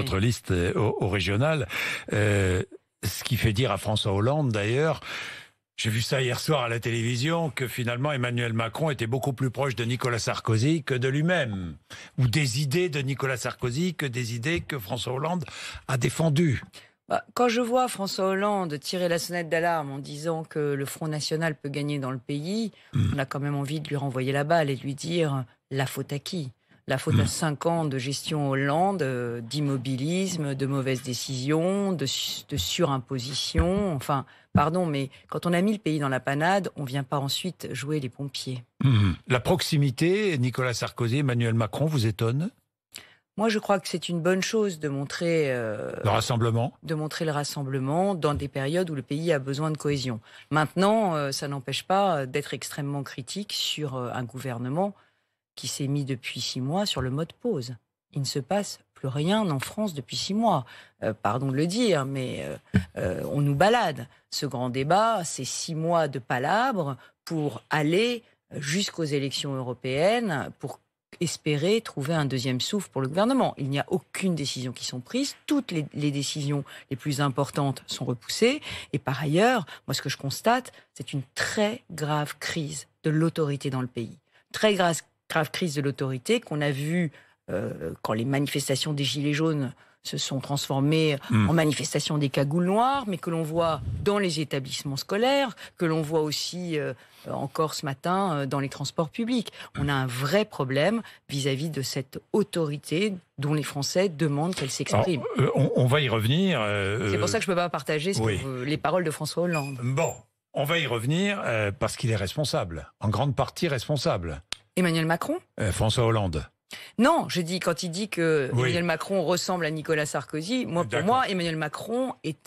votre liste au régional. Ce qui fait dire à François Hollande, d'ailleurs, j'ai vu ça hier soir à la télévision, que finalement Emmanuel Macron était beaucoup plus proche de Nicolas Sarkozy que de lui-même. Ou des idées de Nicolas Sarkozy que des idées que François Hollande a défendues. Quand je vois François Hollande tirer la sonnette d'alarme en disant que le Front National peut gagner dans le pays, on a quand même envie de lui renvoyer la balle et de lui dire la faute à qui ? La faute à 5 ans de gestion Hollande, d'immobilisme, de mauvaises décisions, de surimposition. Enfin, pardon, mais quand on a mis le pays dans la panade, on ne vient pas ensuite jouer les pompiers. La proximité, Nicolas Sarkozy, Emmanuel Macron, vous étonne ? Moi, je crois que c'est une bonne chose de montrer le rassemblement. De montrer le rassemblement dans des périodes où le pays a besoin de cohésion. Maintenant, ça n'empêche pas d'être extrêmement critique sur un gouvernement qui s'est mis depuis 6 mois sur le mode pause. Il ne se passe plus rien en France depuis 6 mois. Pardon de le dire, mais on nous balade. Ce grand débat, c'est 6 mois de palabres pour aller jusqu'aux élections européennes, pour espérer trouver un deuxième souffle pour le gouvernement. Il n'y a aucune décision qui sont prises. Toutes les décisions les plus importantes sont repoussées. Et par ailleurs, moi, ce que je constate, c'est une très grave crise de l'autorité dans le pays. Très grave crise de l'autorité qu'on a vue quand les manifestations des Gilets jaunes se sont transformées en manifestations des cagoules noires, mais que l'on voit dans les établissements scolaires, que l'on voit aussi encore ce matin dans les transports publics. On a un vrai problème vis-à-vis de cette autorité dont les Français demandent qu'elle s'exprime. On va y revenir. C'est pour ça que je ne peux pas partager les paroles de François Hollande. Bon, on va y revenir parce qu'il est responsable, en grande partie responsable. Emmanuel Macron ? François Hollande. Non, je dis, quand il dit que Emmanuel Macron ressemble à Nicolas Sarkozy, pour moi, Emmanuel Macron est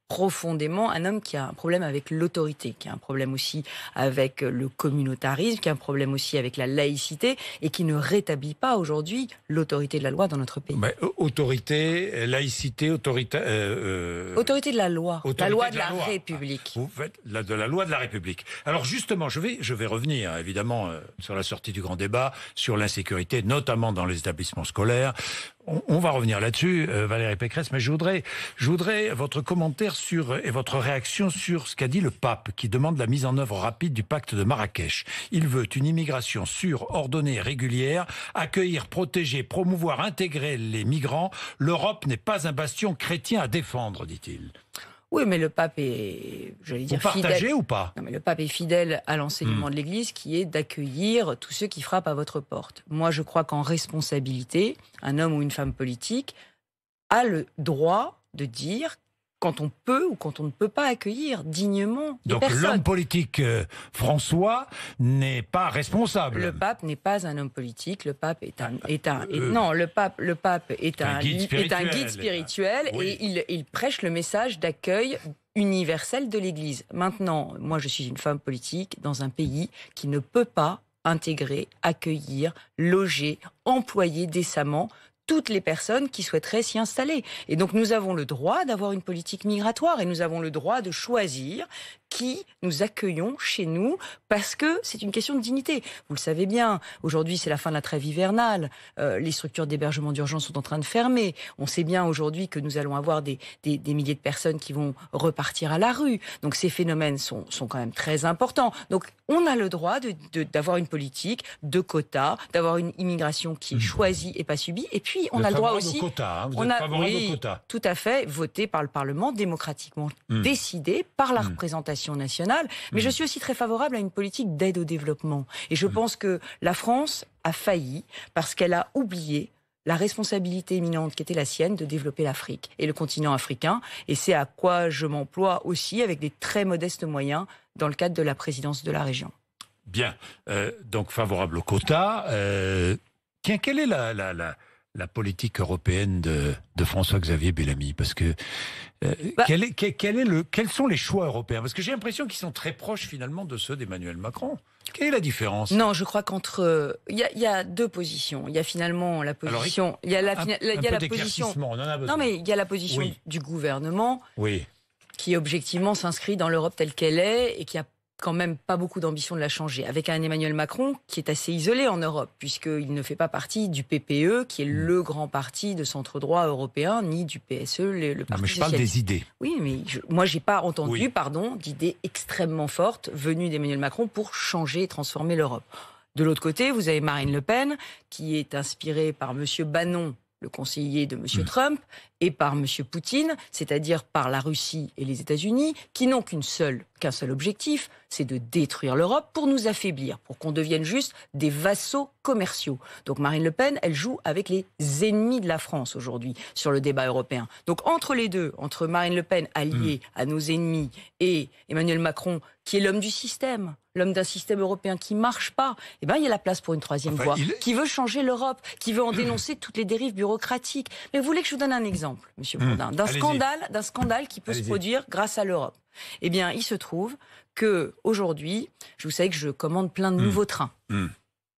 profondément un homme qui a un problème avec l'autorité, qui a un problème aussi avec le communautarisme, qui a un problème aussi avec la laïcité et qui ne rétablit pas aujourd'hui l'autorité de la loi dans notre pays. Mais, autorité, laïcité, autorité de la loi, la loi de la République. Vous faites de la loi de la République. Alors justement, je vais revenir évidemment sur la sortie du grand débat, sur l'insécurité, notamment dans les établissements scolaires. On va revenir là-dessus, Valérie Pécresse, mais je voudrais votre commentaire et votre réaction sur ce qu'a dit le pape, qui demande la mise en œuvre rapide du pacte de Marrakech. Il veut une immigration sûre, ordonnée et régulière, accueillir, protéger, promouvoir, intégrer les migrants. L'Europe n'est pas un bastion chrétien à défendre, dit-il. Oui, mais le pape est, fidèle. Vous partagez ou pas ? Non, mais le pape est fidèle à l'enseignement de l'Église, qui est d'accueillir tous ceux qui frappent à votre porte. Moi, je crois qu'en responsabilité, un homme ou une femme politique a le droit de dire quand on peut ou quand on ne peut pas accueillir dignement des personnes. Donc l'homme politique François n'est pas responsable. Le pape n'est pas un homme politique. Le pape est le pape est un guide spirituel et il prêche le message d'accueil universel de l'Église. Maintenant, moi je suis une femme politique dans un pays qui ne peut pas intégrer, accueillir, loger, employer décemment toutes les personnes qui souhaiteraient s'y installer. Et donc nous avons le droit d'avoir une politique migratoire et nous avons le droit de choisir qui nous accueillons chez nous parce que c'est une question de dignité. Vous le savez bien, aujourd'hui c'est la fin de la trêve hivernale, les structures d'hébergement d'urgence sont en train de fermer. On sait bien aujourd'hui que nous allons avoir des milliers de personnes qui vont repartir à la rue. Donc ces phénomènes sont quand même très importants. Donc on a le droit d'avoir une politique de quotas, d'avoir une immigration qui est choisie et pas subie. Et puis on a le droit aussi... Quotas, vous êtes favorable aux quotas. Tout à fait, voté par le Parlement, démocratiquement décidé par la représentation nationale. Mais je suis aussi très favorable à une politique d'aide au développement. Et je pense que la France a failli parce qu'elle a oublié la responsabilité éminente qui était la sienne de développer l'Afrique et le continent africain. Et c'est à quoi je m'emploie aussi avec des très modestes moyens dans le cadre de la présidence de la région. Bien. Donc favorable aux quotas. Tiens, quelle est la politique européenne de François-Xavier Bellamy? Parce que quels sont les choix européens? Parce que j'ai l'impression qu'ils sont très proches finalement de ceux d'Emmanuel Macron. Quelle est la différence? Non, je crois qu'entre il y a deux positions. Il y a finalement la position, il y a la position. On en a besoin. Non, mais il y a la position du gouvernement, qui objectivement s'inscrit dans l'Europe telle qu'elle est et qui a quand même pas beaucoup d'ambition de la changer, avec un Emmanuel Macron qui est assez isolé en Europe, puisqu'il ne fait pas partie du PPE, qui est le grand parti de centre-droit européen, ni du PSE, le parti mais je parle des idées. Oui, mais moi, j'ai pas entendu, d'idées extrêmement fortes venues d'Emmanuel Macron pour changer et transformer l'Europe. De l'autre côté, vous avez Marine Le Pen, qui est inspirée par M. Bannon, le conseiller de M. Trump, et par M. Poutine, c'est-à-dire par la Russie et les États-Unis, qui n'ont qu'un seul objectif, c'est de détruire l'Europe pour nous affaiblir, pour qu'on devienne juste des vassaux commerciaux. Donc Marine Le Pen, elle joue avec les ennemis de la France aujourd'hui sur le débat européen. Donc entre les deux, entre Marine Le Pen alliée à nos ennemis et Emmanuel Macron, qui est l'homme du système, l'homme d'un système européen qui marche pas, eh ben il y a la place pour une troisième voie, qui veut changer l'Europe, qui veut en dénoncer toutes les dérives bureaucratiques. Mais vous voulez que je vous donne un exemple, Monsieur Bourdin, d'un scandale qui peut se produire grâce à l'Europe. Eh bien, il se trouve que aujourd'hui, vous savez que je commande plein de nouveaux trains.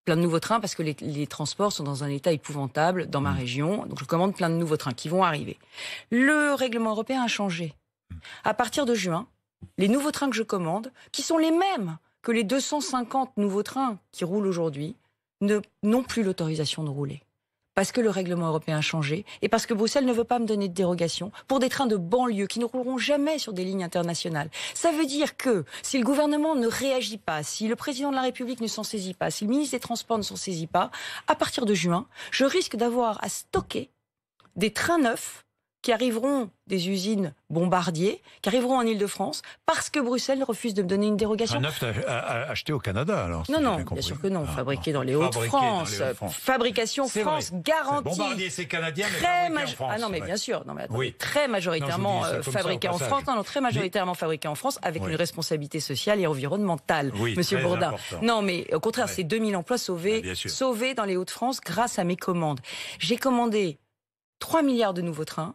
Plein de nouveaux trains parce que les transports sont dans un état épouvantable dans ma région. Donc je commande plein de nouveaux trains qui vont arriver. Le règlement européen a changé. À partir de juin, les nouveaux trains que je commande, qui sont les mêmes que les 250 nouveaux trains qui roulent aujourd'hui, n'ont plus l'autorisation de rouler. Parce que le règlement européen a changé et parce que Bruxelles ne veut pas me donner de dérogation pour des trains de banlieue qui ne rouleront jamais sur des lignes internationales. Ça veut dire que si le gouvernement ne réagit pas, si le président de la République ne s'en saisit pas, si le ministre des Transports ne s'en saisit pas, à partir de juin, je risque d'avoir à stocker des trains neufs qui arriveront des usines Bombardier, qui arriveront en Ile-de-France, parce que Bruxelles refuse de me donner une dérogation. Un neuf acheté au Canada, alors? Non, bien sûr que non. Fabriqué dans les Hauts-de-France. Fabrication France garantie. Bombardier, c'est canadien, mais fabriqué en France. Ah non, mais bien sûr. Non, mais attendez, très majoritairement fabriqué en France. Non, très majoritairement fabriqué en France, avec une responsabilité sociale et environnementale, Monsieur Bourdin. Non, mais au contraire, c'est 2000 emplois sauvés dans les Hauts-de-France grâce à mes commandes. J'ai commandé 3 milliards de nouveaux trains.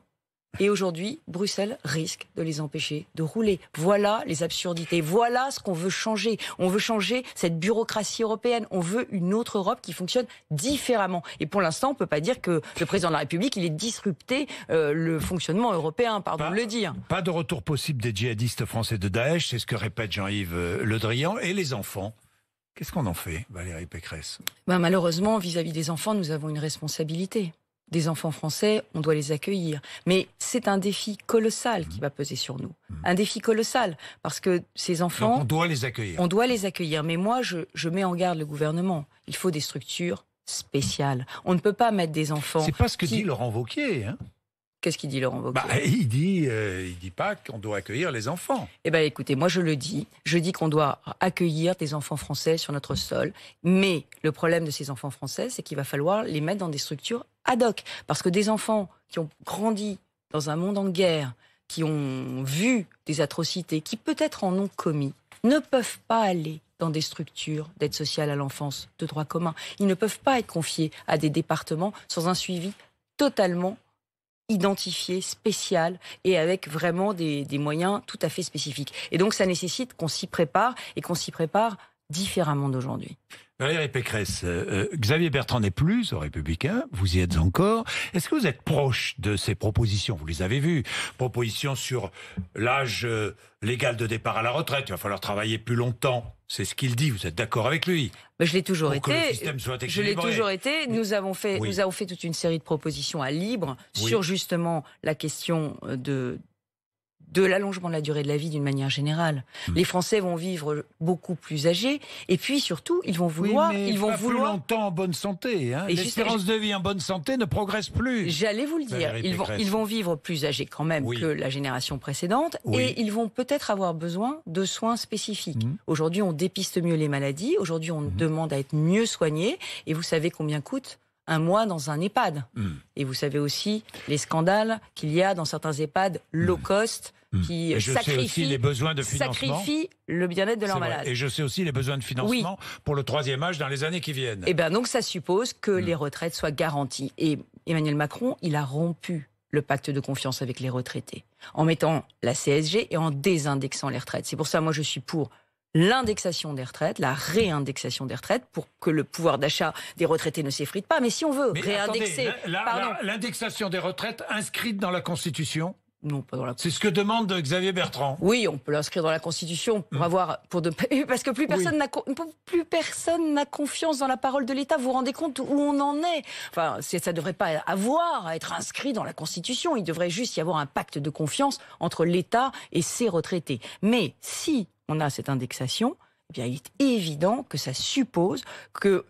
Et aujourd'hui, Bruxelles risque de les empêcher de rouler. Voilà les absurdités. Voilà ce qu'on veut changer. On veut changer cette bureaucratie européenne. On veut une autre Europe qui fonctionne différemment. Et pour l'instant, on ne peut pas dire que le président de la République, il est disrupté le fonctionnement européen, pardon de le dire. Pas de retour possible des djihadistes français de Daesh, c'est ce que répète Jean-Yves Le Drian. Et les enfants, qu'est-ce qu'on en fait, Valérie Pécresse? Malheureusement, vis-à-vis des enfants, nous avons une responsabilité. Des enfants français, on doit les accueillir. Mais c'est un défi colossal qui va peser sur nous. Un défi colossal, parce que ces enfants... Donc on doit les accueillir. On doit les accueillir. Mais moi, je mets en garde le gouvernement. Il faut des structures spéciales. On ne peut pas mettre des enfants... C'est pas ce que dit Laurent Wauquiez, hein? Qu'est-ce qu'il dit, Laurent Wauquiez? Il dit pas qu'on doit accueillir les enfants. Eh bien, écoutez, moi je le dis. Je dis qu'on doit accueillir des enfants français sur notre sol. Mais le problème de ces enfants français, c'est qu'il va falloir les mettre dans des structures ad hoc. Parce que des enfants qui ont grandi dans un monde en guerre, qui ont vu des atrocités, qui peut-être en ont commis, ne peuvent pas aller dans des structures d'aide sociale à l'enfance de droit commun. Ils ne peuvent pas être confiés à des départements sans un suivi totalement identifié, spécial et avec vraiment des moyens tout à fait spécifiques. Et donc ça nécessite qu'on s'y prépare et qu'on s'y prépare différemment d'aujourd'hui. Valérie Pécresse, Xavier Bertrand n'est plus aux Républicains, vous y êtes encore. Est-ce que vous êtes proche de ces propositions? Vous les avez vues. Propositions sur l'âge légal de départ à la retraite. Il va falloir travailler plus longtemps. C'est ce qu'il dit. Vous êtes d'accord avec lui? Je l'ai toujours été. Que le système soit équilibré. Je l'ai toujours été. Nous avons fait toute une série de propositions à Libre sur justement la question de l'allongement de la durée de la vie d'une manière générale. Les Français vont vivre beaucoup plus âgés et puis surtout, ils vont vouloir... plus longtemps en bonne santé. Hein. L'espérance de vie en bonne santé ne progresse plus. J'allais vous le dire. Ils vont vivre plus âgés quand même que la génération précédente et ils vont peut-être avoir besoin de soins spécifiques. Aujourd'hui, on dépiste mieux les maladies. Aujourd'hui, on demande à être mieux soigné. Et vous savez combien coûte un mois dans un EHPAD. Et vous savez aussi les scandales qu'il y a dans certains EHPAD low cost qui sacrifient le bien-être de leurs malades. Et je sais aussi les besoins de financement pour le troisième âge dans les années qui viennent. Et donc ça suppose que les retraites soient garanties. Et Emmanuel Macron, il a rompu le pacte de confiance avec les retraités en mettant la CSG et en désindexant les retraites. C'est pour ça, moi, je suis pour l'indexation des retraites, la réindexation des retraites, pour que le pouvoir d'achat des retraités ne s'effrite pas. Mais si on veut réindexer... L'indexation des retraites inscrite dans la Constitution, Non, pas dans la. C'est ce que demande Xavier Bertrand. Oui, on peut l'inscrire dans la Constitution pour parce que plus personne n'a confiance dans la parole de l'État. Vous vous rendez compte où on en est? Enfin, ça ne devrait pas avoir à être inscrit dans la Constitution. Il devrait juste y avoir un pacte de confiance entre l'État et ses retraités. Mais si on a cette indexation, eh bien, il est évident que ça suppose que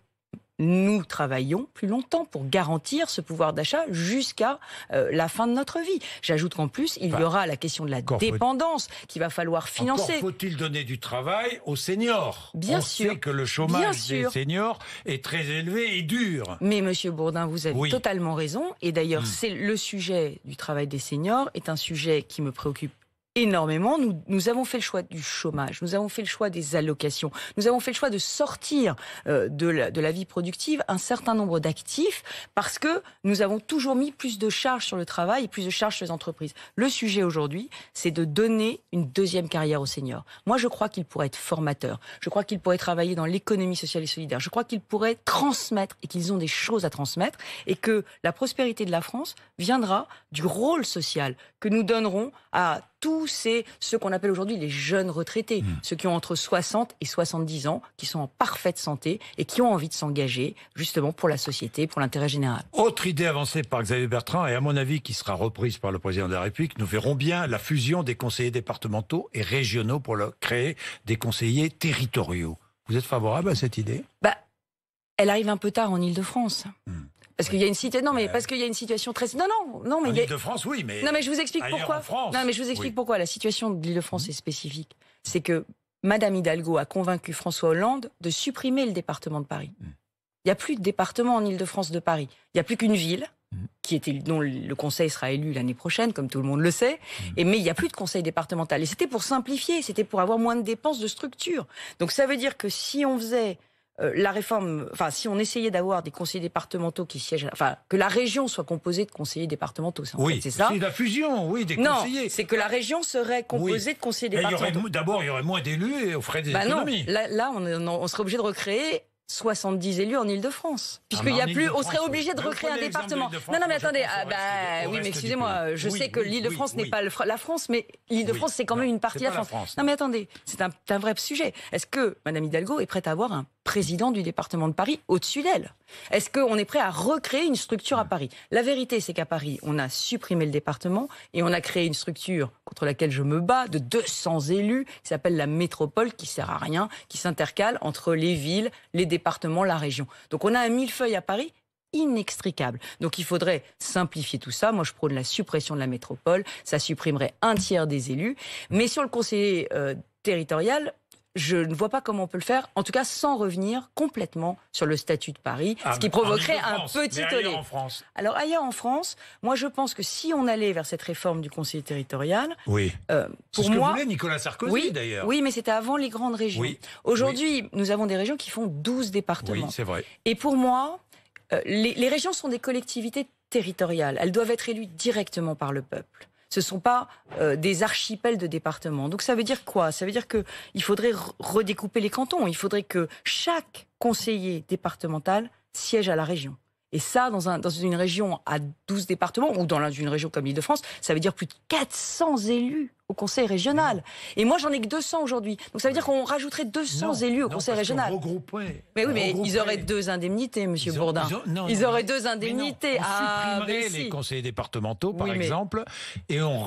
nous travaillons plus longtemps pour garantir ce pouvoir d'achat jusqu'à la fin de notre vie. J'ajoute qu'en plus, il y aura la question de la dépendance qu'il va falloir financer. Encore faut-il donner du travail aux seniors? Bien sûr. On sait que le chômage des seniors est très élevé et dur. Mais Monsieur Bourdin, vous avez totalement raison. Et d'ailleurs, c'est le sujet du travail des seniors est un sujet qui me préoccupe énormément. Nous avons fait le choix du chômage, nous avons fait le choix des allocations, nous avons fait le choix de sortir de la vie productive un certain nombre d'actifs parce que nous avons toujours mis plus de charges sur le travail et plus de charges sur les entreprises. Le sujet aujourd'hui, c'est de donner une deuxième carrière aux seniors. Moi, je crois qu'il pourrait être formateur, je crois qu'il pourrait travailler dans l'économie sociale et solidaire, je crois qu'il pourrait transmettre et qu'ils ont des choses à transmettre et que la prospérité de la France viendra du rôle social que nous donnerons à tous ceux qu'on appelle aujourd'hui les jeunes retraités, ceux qui ont entre 60 et 70 ans, qui sont en parfaite santé et qui ont envie de s'engager justement pour la société, pour l'intérêt général. Autre idée avancée par Xavier Bertrand et à mon avis qui sera reprise par le président de la République, nous verrons bien la fusion des conseillers départementaux et régionaux pour créer des conseillers territoriaux. Vous êtes favorable à cette idée? Elle arrive un peu tard en Île-de-France. Parce qu'il y a une parce qu'il y a une situation très. Non, mais. En Île-de-France, oui, mais. Non, mais je vous explique pourquoi. En France, non, mais je vous explique pourquoi. La situation de l'Île-de-France est spécifique. C'est que Madame Hidalgo a convaincu François Hollande de supprimer le département de Paris. Il n'y a plus de département en Île-de-France de Paris. Il n'y a plus qu'une ville dont le conseil sera élu l'année prochaine, comme tout le monde le sait. Mais il n'y a plus de conseil départemental. Et c'était pour simplifier, c'était pour avoir moins de dépenses de structure. Donc ça veut dire que si on faisait la réforme, si on essayait d'avoir des conseillers départementaux qui siègent, que la région soit composée de conseillers départementaux, c'est ça. C'est la fusion, des conseillers. Non, c'est que la région serait composée de conseillers départementaux. D'abord, il y aurait moins d'élus et aux frais des économies. Non, là, on serait obligé de recréer 70 élus en Île-de-France. Puisqu'il y a plus, on serait obligé de recréer un département. Non, mais attendez, oui, mais excusez-moi, je sais que l'Île-de-France n'est pas la France, mais l'Île-de-France, c'est quand même une partie de la France. Non, mais attendez, c'est un vrai sujet. Est-ce que Mme Hidalgo est prête à avoir un président du département de Paris au-dessus d'elle? Est-ce qu'on est prêt à recréer une structure à Paris? La vérité, c'est qu'à Paris, on a supprimé le département et on a créé une structure contre laquelle je me bats de 200 élus qui s'appelle la métropole, qui sert à rien, qui s'intercale entre les villes, les départements, la région. Donc on a un millefeuille à Paris inextricable. Donc il faudrait simplifier tout ça. Moi, je prône la suppression de la métropole. Ça supprimerait un tiers des élus. Mais sur le conseiller territorial, je ne vois pas comment on peut le faire, en tout cas sans revenir complètement sur le statut de Paris, ce qui provoquerait un petit tollé. En France. Alors ailleurs en France, moi je pense que si on allait vers cette réforme du conseiller territorial, pour pour ce que moi, voulait Nicolas Sarkozy d'ailleurs. Oui, mais c'était avant les grandes régions. Aujourd'hui, nous avons des régions qui font 12 départements. Oui, c'est vrai. Et pour moi, les régions sont des collectivités territoriales. Elles doivent être élues directement par le peuple. Ce ne sont pas des archipels de départements. Donc ça veut dire quoi? Ça veut dire qu'il faudrait redécouper les cantons. Il faudrait que chaque conseiller départemental siège à la région. Et ça, dans une région à 12 départements, ou dans une région comme l'Île-de-France, ça veut dire plus de 400 élus au conseil régional. Et moi, j'en ai que 200 aujourd'hui. Donc ça veut dire qu'on rajouterait 200 élus au conseil régional. Mais oui, mais ils auraient 2 indemnités, monsieur Bourdin. Ils auraient 2 indemnités. On supprimerait les conseillers départementaux, par exemple, et on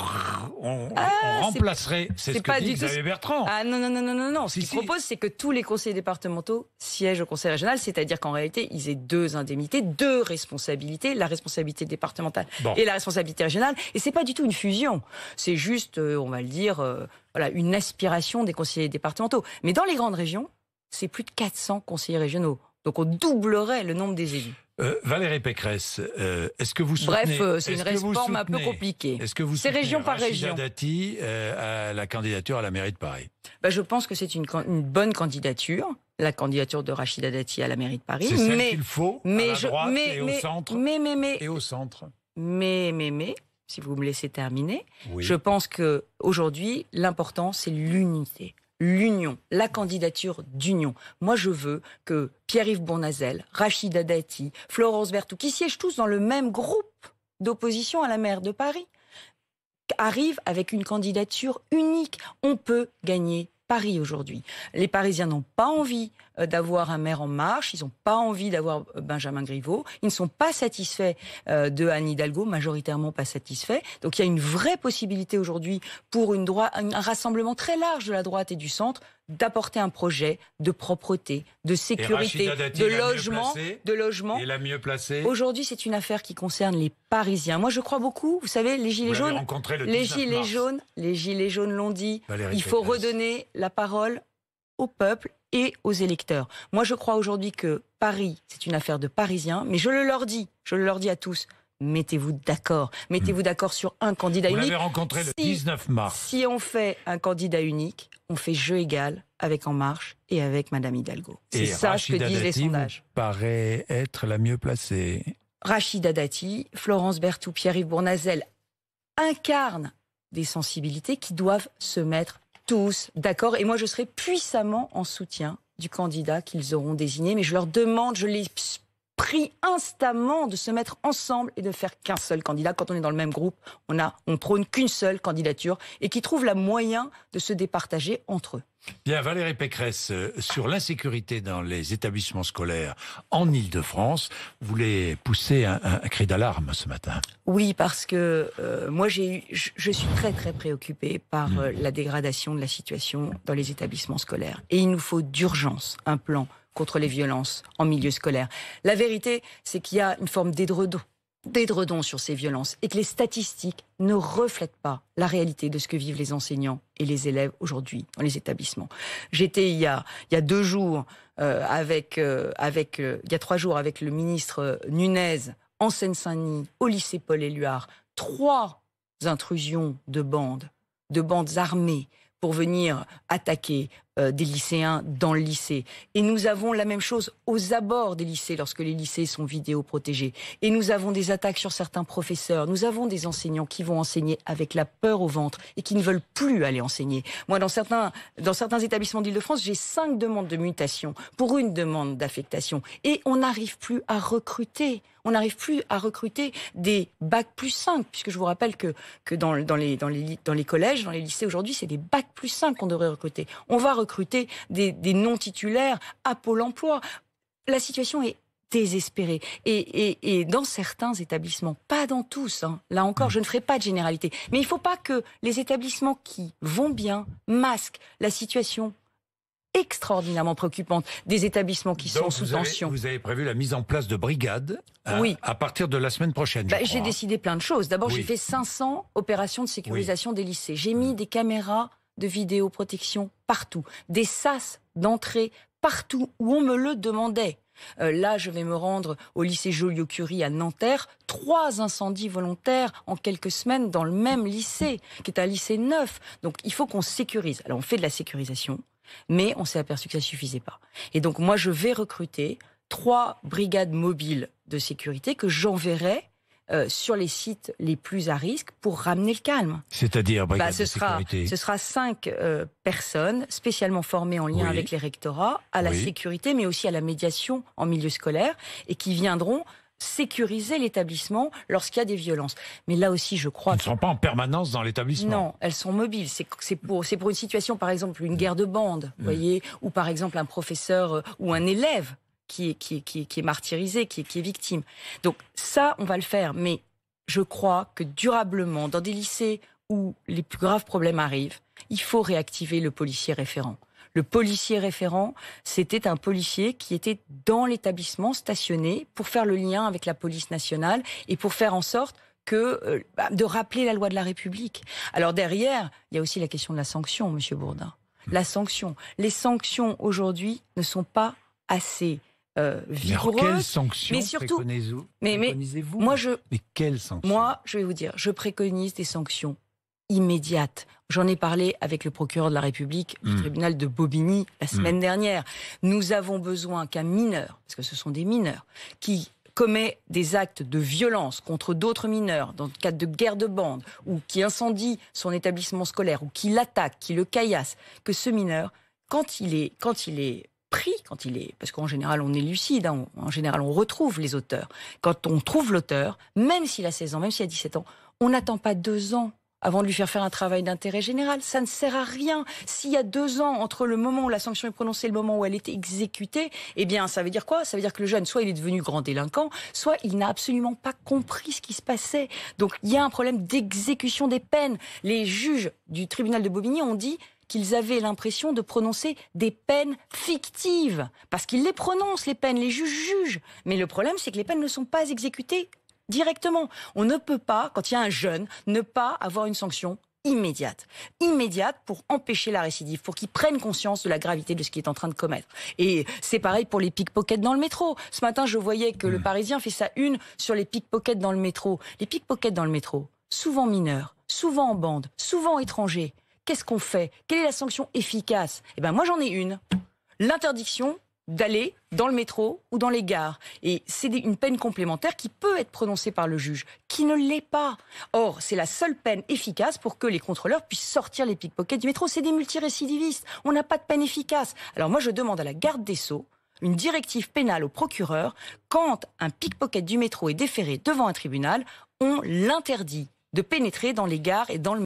remplacerait, c'est ce que dit Xavier Bertrand. Non. Ce qu'il propose, c'est que tous les conseillers départementaux siègent au conseil régional, c'est-à-dire qu'en réalité, ils aient 2 indemnités, 2 responsabilités, la responsabilité départementale et la responsabilité régionale. Et c'est pas du tout une fusion. C'est juste, on va le dire, une aspiration des conseillers départementaux. Mais dans les grandes régions, c'est plus de 400 conseillers régionaux. Donc on doublerait le nombre des élus. Valérie Pécresse, est-ce que vous soutenez... Bref, c'est une réforme un peu compliquée. Est-ce que vous soutenez région par Rachida région Dati à la candidature à la mairie de Paris? Je pense que c'est une bonne candidature, la candidature de Rachida Dati à la mairie de Paris. C'est celle qu'il faut, à la droite et au centre. Et au centre. Mais, si vous me laissez terminer, je pense qu'aujourd'hui, l'important, c'est l'unité. L'union, la candidature d'union. Moi, je veux que Pierre-Yves Bournazel, Rachida Dati, Florence Berthoud, qui siègent tous dans le même groupe d'opposition à la maire de Paris, arrive avec une candidature unique. On peut gagner Paris aujourd'hui. Les Parisiens n'ont pas envie d'avoir un maire en marche, ils n'ont pas envie d'avoir Benjamin Griveaux, ils ne sont pas satisfaits de Anne Hidalgo, majoritairement pas satisfaits. Donc il y a une vraie possibilité aujourd'hui pour un rassemblement très large de la droite et du centre d'apporter un projet de propreté, de sécurité, de logement. Et la mieux placée. Aujourd'hui, c'est une affaire qui concerne les Parisiens. Moi, je crois beaucoup. Vous savez, les gilets jaunes, les gilets jaunes l'ont dit. Il faut redonner la parole au peuple et aux électeurs. Moi, je crois aujourd'hui que Paris, c'est une affaire de Parisiens, mais je le leur dis à tous. Mettez-vous d'accord. Mettez-vous d'accord sur un candidat unique. Vous l'avez rencontré le 19 mars. Si on fait un candidat unique, on fait jeu égal avec En Marche et avec Madame Hidalgo. C'est ça ce que disent les sondages. Paraît être la mieux placée. Rachida Dati, Florence Berthoud, Pierre-Yves Bournazel incarnent des sensibilités qui doivent se mettre tous d'accord. Et moi, je serai puissamment en soutien du candidat qu'ils auront désigné. Mais je leur demande, je les prie instamment de se mettre ensemble et de faire qu'un seul candidat. Quand on est dans le même groupe, on prône qu'une seule candidature et qui trouve le moyen de se départager entre eux. Bien, Valérie Pécresse, sur l'insécurité dans les établissements scolaires en Île-de-France, vous voulez pousser un cri d'alarme ce matin. Oui, parce que moi, je suis très très préoccupée par la dégradation de la situation dans les établissements scolaires. Et il nous faut d'urgence un plan contre les violences en milieu scolaire. La vérité, c'est qu'il y a une forme d'édredon sur ces violences et que les statistiques ne reflètent pas la réalité de ce que vivent les enseignants et les élèves aujourd'hui dans les établissements. J'étais il y a 2 jours il y a 3 jours avec le ministre Nunez en Seine-Saint-Denis au lycée Paul-Éluard. 3 intrusions de bandes armées pour venir attaquer des lycéens dans le lycée. Et nous avons la même chose aux abords des lycées, lorsque les lycées sont vidéoprotégés. Et nous avons des attaques sur certains professeurs. Nous avons des enseignants qui vont enseigner avec la peur au ventre et qui ne veulent plus aller enseigner. Moi, dans certains établissements d'Île-de-France, j'ai 5 demandes de mutation pour une demande d'affectation. Et on n'arrive plus à recruter. On n'arrive plus à recruter des bac+5, puisque je vous rappelle que dans les collèges, dans les lycées aujourd'hui, c'est des bac+5 qu'on devrait recruter. On va recruter des non-titulaires à Pôle emploi. La situation est désespérée. Et dans certains établissements, pas dans tous, hein, là encore, je ne ferai pas de généralité, mais il ne faut pas que les établissements qui vont bien masquent la situation extraordinairement préoccupante des établissements qui sont sous tension. Vous avez prévu la mise en place de brigades à partir de la semaine prochaine, J'ai décidé plein de choses. D'abord, j'ai fait 500 opérations de sécurisation des lycées. J'ai mis des caméras de vidéoprotection partout, des sas d'entrée partout où on me le demandait. Là, je vais me rendre au lycée Joliot-Curie à Nanterre. 3 incendies volontaires en quelques semaines dans le même lycée, qui est un lycée neuf. Donc, il faut qu'on sécurise. Alors, on fait de la sécurisation, mais on s'est aperçu que ça ne suffisait pas. Et donc, moi, je vais recruter 3 brigades mobiles de sécurité que j'enverrai sur les sites les plus à risque pour ramener le calme. C'est-à-dire brigade de sécurité. Ce sera 5 personnes spécialement formées en lien avec les rectorats à la sécurité, mais aussi à la médiation en milieu scolaire, et qui viendront sécuriser l'établissement lorsqu'il y a des violences. Mais là aussi, je crois... Elles ne sont pas en permanence dans l'établissement. Non, elles sont mobiles. C'est pour une situation, par exemple, une guerre de bande, voyez, ou par exemple un professeur ou un élève qui est martyrisé, qui est victime. Donc ça, on va le faire. Mais je crois que durablement, dans des lycées où les plus graves problèmes arrivent, il faut réactiver le policier référent. Le policier référent, c'était un policier qui était dans l'établissement, stationné, pour faire le lien avec la police nationale et pour faire en sorte de rappeler la loi de la République. Alors derrière, il y a aussi la question de la sanction, Monsieur Bourdin. La sanction. Les sanctions aujourd'hui ne sont pas assez vigoureuses. Mais quelles sanctions préconisez-vous ? Mais quelles sanctions ? Moi, je vais vous dire, je préconise des sanctions immédiate. J'en ai parlé avec le procureur de la République du tribunal de Bobigny la semaine dernière. Nous avons besoin qu'un mineur, parce que ce sont des mineurs, qui commet des actes de violence contre d'autres mineurs dans le cadre de guerre de bande, ou qui incendie son établissement scolaire, ou qui l'attaque, qui le caillasse, que ce mineur, quand il est pris, parce qu'en général on est lucide, hein, en général on retrouve les auteurs. Quand on trouve l'auteur, même s'il a 16 ans, même s'il a 17 ans, on n'attend pas 2 ans avant de lui faire un travail d'intérêt général. Ça ne sert à rien. S'il y a 2 ans entre le moment où la sanction est prononcée et le moment où elle est exécutée, eh bien, ça veut dire quoi? Ça veut dire que le jeune, soit il est devenu grand délinquant, soit il n'a absolument pas compris ce qui se passait. Donc, il y a un problème d'exécution des peines. Les juges du tribunal de Bobigny ont dit qu'ils avaient l'impression de prononcer des peines fictives. Parce qu'ils les prononcent, les peines, les juges jugent. Mais le problème, c'est que les peines ne sont pas exécutées directement. On ne peut pas, quand il y a un jeune, ne pas avoir une sanction immédiate. Immédiate pour empêcher la récidive, pour qu'il prenne conscience de la gravité de ce qu'il est en train de commettre. Et c'est pareil pour les pickpockets dans le métro. Ce matin, je voyais que le Parisien fait sa une sur les pickpockets dans le métro. Les pickpockets dans le métro, souvent mineurs, souvent en bande, souvent étrangers. Qu'est-ce qu'on fait? Quelle est la sanction efficace? Eh ben moi, j'en ai une. L'interdiction d'aller dans le métro ou dans les gares. Et c'est une peine complémentaire qui peut être prononcée par le juge, qui ne l'est pas. Or, c'est la seule peine efficace pour que les contrôleurs puissent sortir les pickpockets du métro. C'est des multirécidivistes. On n'a pas de peine efficace. Alors moi, je demande à la garde des Sceaux une directive pénale au procureur. Quand un pickpocket du métro est déféré devant un tribunal, on l'interdit de pénétrer dans les gares et dans le